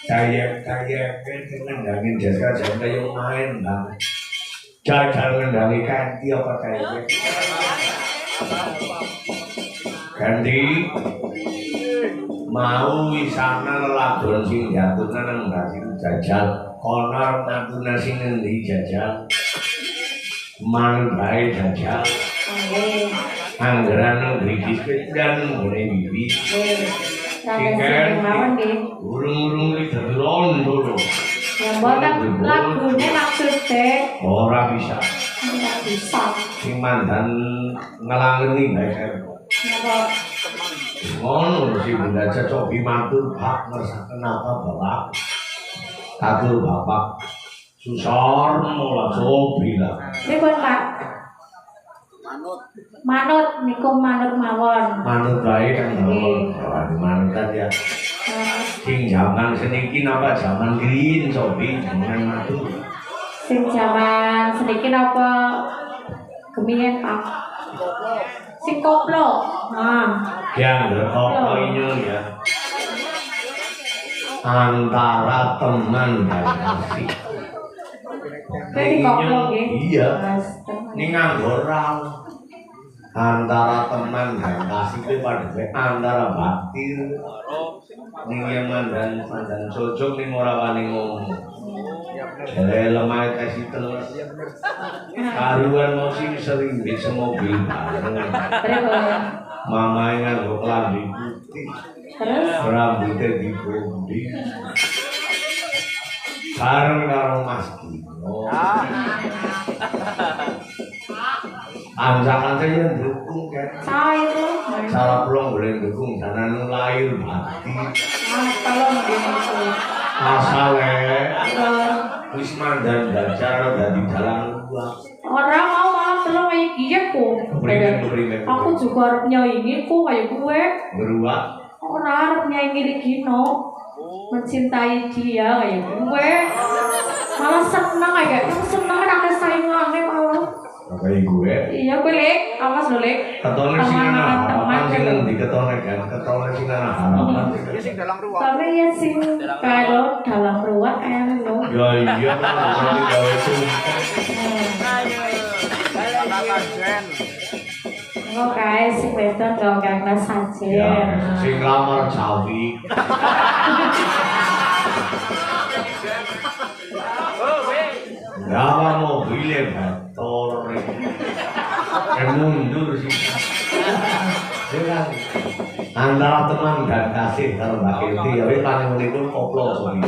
kayak ngendangin jasa jam kayak main bang jajal ngendangi kanti apa kayak ganti mau wisana lelagon sing jatuhna nang mbak jajal konor ngantuna sing ngendi jajal man bae jajal anggaran nang grigis dan ngene bibi mawon nggih. Urung-urung iki delon lho. Ya mboten lagune maksude Ora bisa. ora bisa. Sing mandan ngelangeni bae. Napa Ngono sing Bunda cocok matur Pak ngersaken apa Bapak. Atur Bapak susor mola sobi lah. pripun Pak? Manut niku manut mawon. Manut bae kan manut kan ya. Sing zaman seniki napa zaman green sobi jangan matur. Sing jaman sedikit apa kemingen Pak? Sing koplo. Yang berkokoinyo ya. Antara teman dan kasih. Berarti koplo nggih. Iya. Ini nganggo rang. Antara teman dan kasih itu pada antara batir. Ning mandan cocok ning ora wani ngomong. Jare lemah kasih terus. Karuan mau sing sering di semobil bareng. Mama nganggo klambi putih. Terus Rambutnya dibondi. Bareng karo Mas Gino. Anjakan saya dukung kan. itu. Salah pulang boleh dukung karena lahir mati. Tolong dimaksud. Asalnya wis mandan belajar dari dalam luar. Orang mau malah tolong kayak Berikan. Aku juga harus nyaingin kok kayak gue. Beruak. Orang harus nyaingin Gino. Mencintai dia kayak gue. Malah senang kayak senang ada saingannya malah. Kayak gue. Iya gue lek, awas lo lek. Ketone sing ana harapan sing ngendi ketone kan. Ketone sing ana harapan. Sing dalam ruang. Tapi ya sing karo dalam ruang kayak lo. Ya iya kan bisa digawe sumpah. Kok kayak sing wedok dong gak saja. Ya, sing lamar cawi. Gawa mobilnya motor. Mundur sih. Antara teman dan kasih kalau Mbak Kirti, tapi paling itu koplo soalnya.